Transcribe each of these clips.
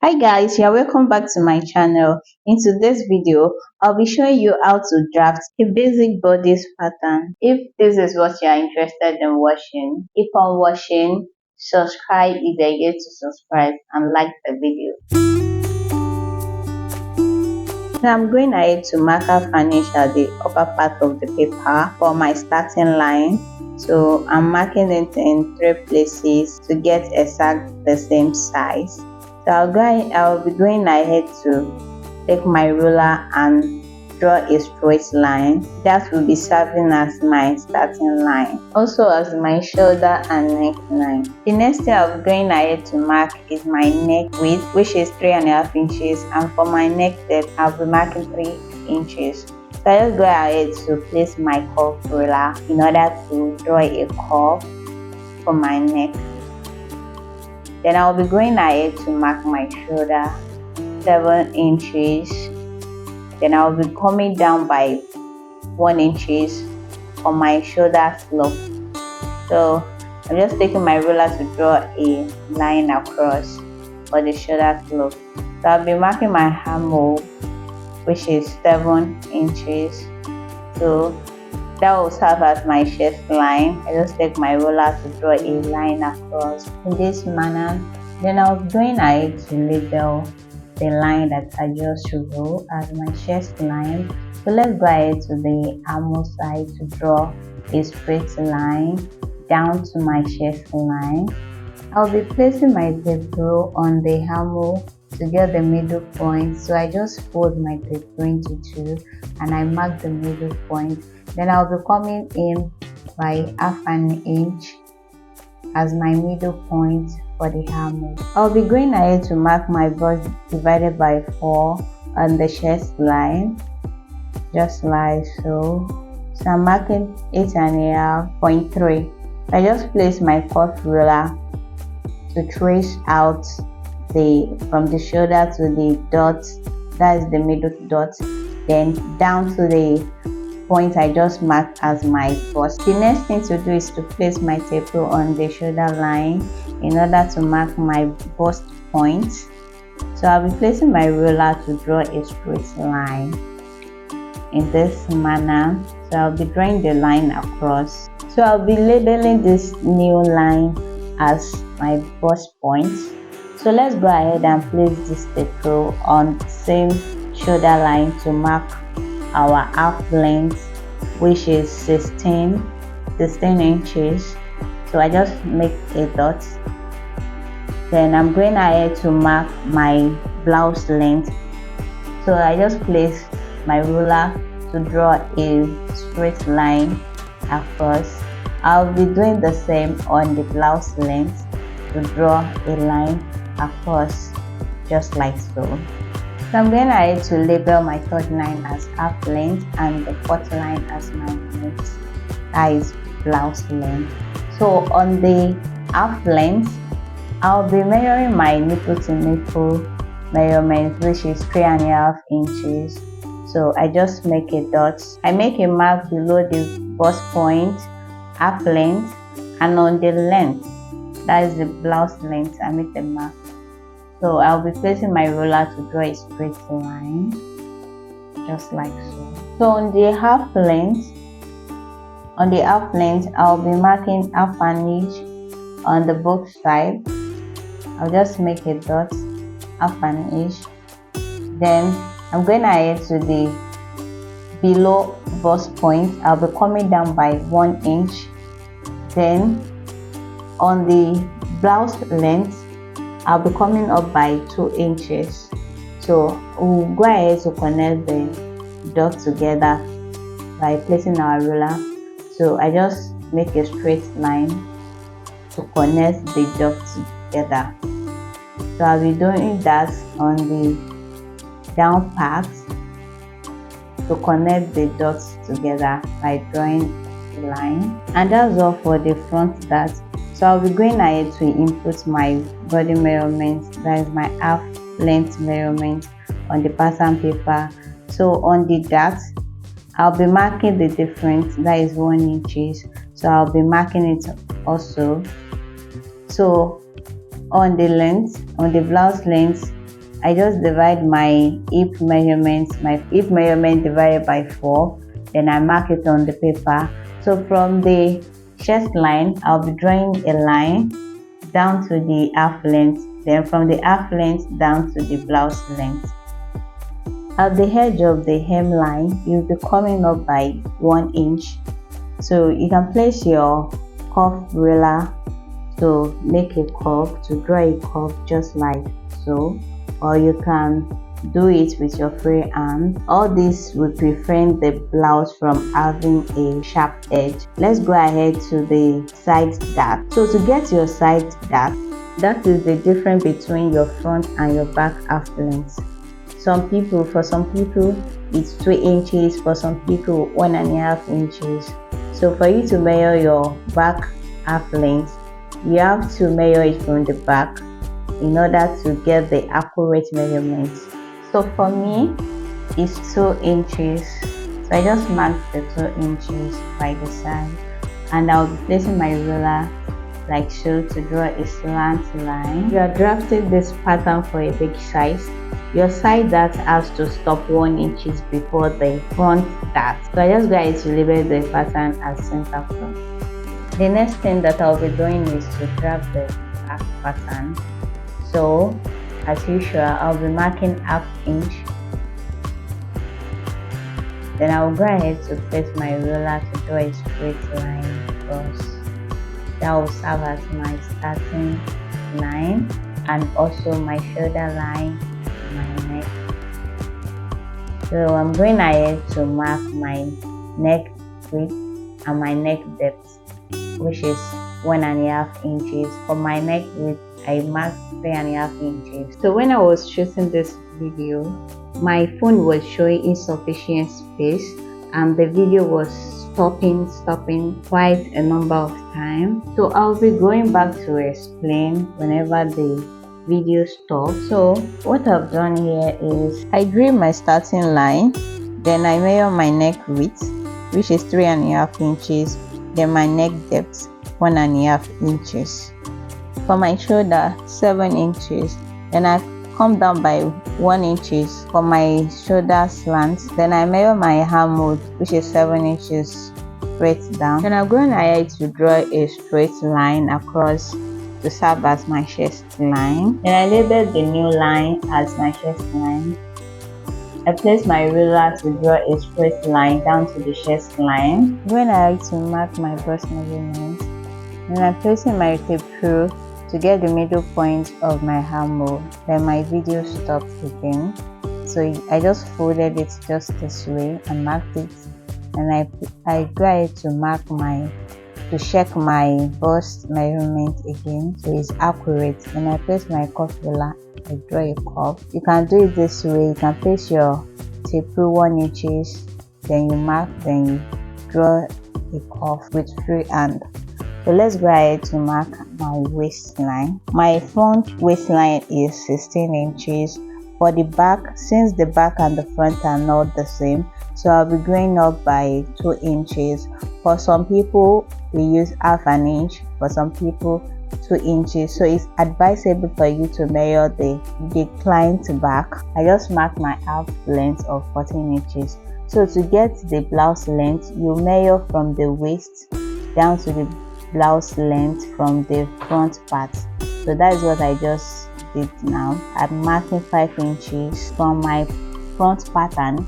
Hi guys, you're welcome back to my channel. In today's video, I'll be showing you how to draft a basic bodice pattern. If this is what you are interested in watching, keep on watching, subscribe if you're yet to subscribe, and like the video. Now I'm going ahead to mark out finish at the upper part of the paper for my starting line. So I'm marking it in 3 places to get exact the same size. So I'll be going ahead to take my ruler and draw a straight line. That will be serving as my starting line, also as my shoulder and neck line. The next thing I'll be going ahead to mark is my neck width, which is 3.5 inches, and for my neck depth I'll be marking 3 inches. So I just go ahead to place my curve ruler in order to draw a curve for my neck. Then I'll be going ahead to mark my shoulder 7 inches. Then I'll be coming down by 1 inches on my shoulder slope. So I'm just taking my ruler to draw a line across for the shoulder slope. So I'll be marking my armhole, which is 7 inches. So that will serve as my chest line. I just take my ruler to draw a line across in this manner. Then I'll be going ahead to label the line that I just drew as my chest line. So let's go ahead to the armhole side to draw a straight line down to my chest line. I'll be placing my tape rule on the armhole to get the middle point. So I just fold my tape rule into 2 and I mark the middle point. Then I'll be coming in by 1/2 inch as my middle point for the armhole. I'll be going ahead to mark my bust divided by 4 on the chest line, just like so. So I'm marking 8.5.3. I just place my curved ruler to trace out from the shoulder to the dot, that is the middle dot, then down to the point I just marked as my bust. The next thing to do is to place my tape rule on the shoulder line in order to mark my bust point. So I'll be placing my ruler to draw a straight line in this manner. So I'll be drawing the line across. So I'll be labeling this new line as my bust point. So let's go ahead and place this tape rule on the same shoulder line to mark our half length, which is 16 inches. So I just make a dot. Then I'm going ahead to mark my blouse length. So I just place my ruler to draw a straight line across. I'll be doing the same on the blouse length to draw a line across, just like so. So I'm going ahead to label my third line as half length and the fourth line as my length, that is blouse length. So on the half length, I'll be measuring my nipple to nipple measurement, which is 3.5 inches. So I just make a dot. I make a mark below the bust point, half length, and on the length, that is the blouse length, I make the mark. So I'll be placing my ruler to draw a straight line, just like so. So on the half length, I'll be marking 1/2 inch on the both sides. I'll just make a dot, 1/2 inch. Then I'm going ahead to the below bust point. I'll be coming down by 1 inch. Then on the blouse length, I'll be coming up by 2 inches. So we'll go ahead to connect the dot together by placing our ruler. So I just make a straight line to connect the dot together. So I'll be doing that on the down part to connect the dots together by drawing a line. And that's all for the front dart. So I'll be going ahead to input my body measurement, that is my half length measurement, on the pattern paper. So on the dart, I'll be marking the difference, that is 1 inches. So I'll be marking it also. So on the length, on the blouse length, I just divide my hip measurement divided by 4, then I mark it on the paper. So from the chest line, I'll be drawing a line down to the half length, then from the half length down to the blouse length. At the edge of the hemline, you'll be coming up by 1 inch. So you can place your curve ruler to make a curve, to draw a curve just like so, or you can do it with your free hand. All this will prevent the blouse from having a sharp edge. Let's go ahead to the side dart. So to get your side dart, that is the difference between your front and your back half length. For some people it's 2 inches, for some people 1.5 inches. So for you to measure your back half length, you have to measure it from the back in order to get the accurate measurements. So for me, it's 2 inches. So I just marked the 2 inches by the side, and I'll be placing my ruler like so to draw a slant line. If you are drafting this pattern for a big size, your side dart has to stop 1 inch before the front dart. So I just go ahead to label the pattern as center front. The next thing that I'll be doing is to draft the back pattern. So as usual, I'll be marking ½ inch. Then I'll go ahead to place my ruler to draw a straight line across. That will serve as my starting line and also my shoulder line, my neck. So I'm going ahead to mark my neck width and my neck depth, which is 1.5 inches. For my neck width, I marked 3.5 inches. So when I was shooting this video, my phone was showing insufficient space and the video was stopping quite a number of times. So I'll be going back to explain whenever the video stops. So what I've done here is I drew my starting line, then I measure my neck width, which is 3.5 inches, then my neck depth 1.5 inches. For my shoulder, 7 inches, then I come down by 1 inch for my shoulder slant, then I measure my arm hole, which is 7 inches straight down. Then I'm going ahead to draw a straight line across to serve as my chest line. Then I label the new line as my chest line. I place my ruler to draw a straight line down to the chest line. When I like to mark my bust measurement, then I'm placing my tape through to get the middle point of my arm hole. Then my video stopped again. So I just folded it just this way and marked it. And I go ahead to check my bust measurement again so it's accurate. When I place my curve ruler, I draw a curve. You can do it this way. You can place your tape through 1 inch, then you mark, then you draw a curve with free hand. So let's go ahead to mark my waistline. My front waistline is 16 inches. For the back, since the back and the front are not the same, so I'll be going up by 2 inches. For some people, we use ½ inch. For some people, 2 inches. So it's advisable for you to measure the client's back. I just marked my half length of 14 inches. So to get the blouse length, you measure from the waist down to the blouse length from the front part. So that is what I just did now. I'm marking 5 inches from my front pattern.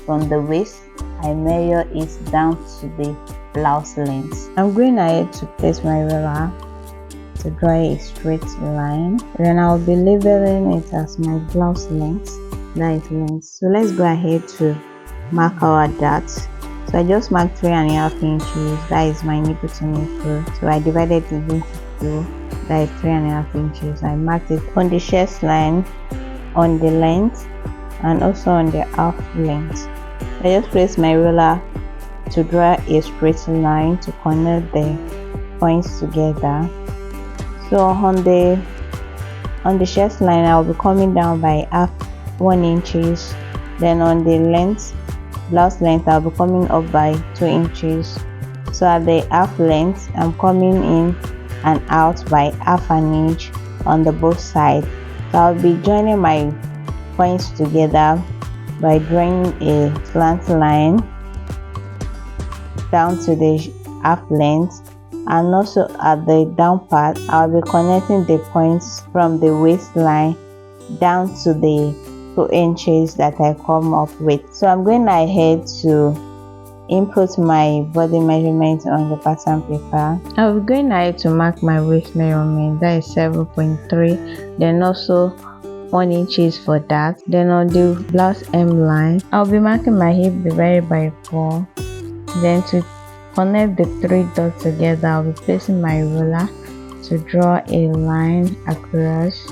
From the waist, I measure it down to the blouse length. I'm going ahead to place my ruler to draw a straight line. Then I'll be labeling it as my blouse length, that is length. So let's go ahead to mark our darts. So I just marked 3.5 inches, that is my nipple to nipple. So I divided it into 2, that is 3.5 inches. I marked it on the chest line, on the length, and also on the half length. I just placed my ruler to draw a straight line to connect the points together. So on the chest line, I'll be coming down by 1 inch. Then on the length, blouse length, I'll be coming up by 2 inches. So at the half length, I'm coming in and out by ½ inch on the both sides. So I'll be joining my points together by drawing a slant line down to the half length, and also at the down part I'll be connecting the points from the waistline down to the 2 inches that I come up with. So I'm going ahead to input my body measurement on the pattern paper. I'll be going ahead to mark my waist measurement, that is 7.3, then also 1 inches for that. Then on the blouse hem line, I'll be marking my hip divided by 4. Then to connect the 3 dots together, I'll be placing my ruler to draw a line across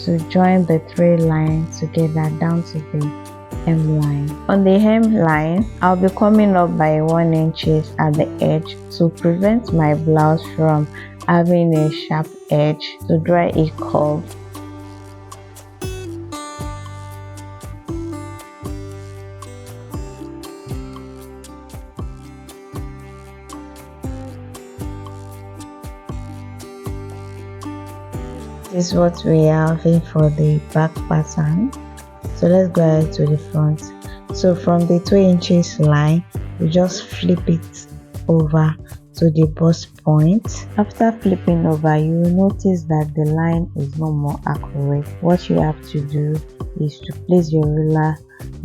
to join the 3 lines together down to the hem line. On the hem line, I'll be coming up by 1 inches at the edge to prevent my blouse from having a sharp edge, to draw a curve. This is what we are having for the back pattern. So let's go ahead to the front. So from the 2 inches line, we just flip it over to the bust point. After flipping over, you will notice that the line is no more accurate. What you have to do is to place your ruler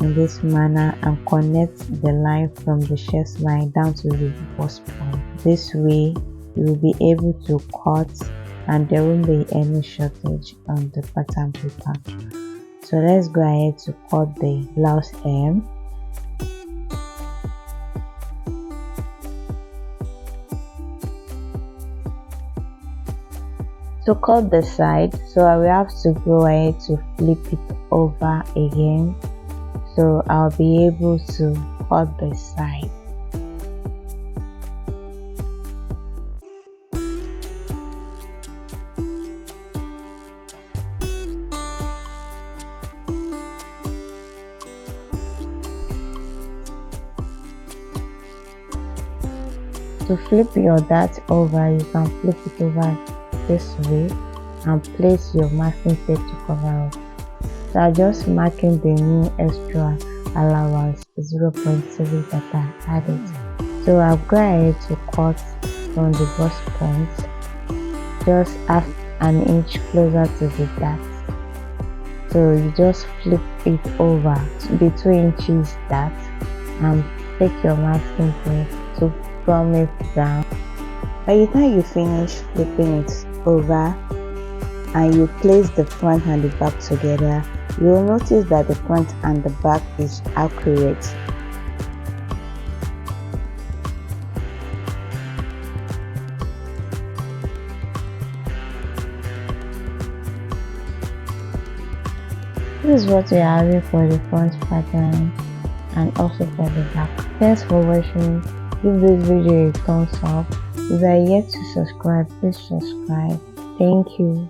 in this manner and connect the line from the chest line down to the bust point. This way you will be able to cut and there won't be any shortage on the pattern paper. So let's go ahead to cut the blouse hem. To cut the side, so I will have to go ahead to flip it over again, so I'll be able to cut the side. To flip your dart over, you can flip it over this way and place your masking tape to cover up. So I'm just marking the new extra allowance 0.7 that I added. So I'll go ahead to cut from the bust point just half an inch closer to the dart. So you just flip it over to the 2 inches dart and take your masking tape to from it down. By the time you finish flipping it over and you place the front and the back together, you will notice that the front and the back is accurate. This is what we are having for the front pattern and also for the back. Thanks for watching. Give this video a thumbs up. If you are yet to subscribe, please subscribe. Thank you.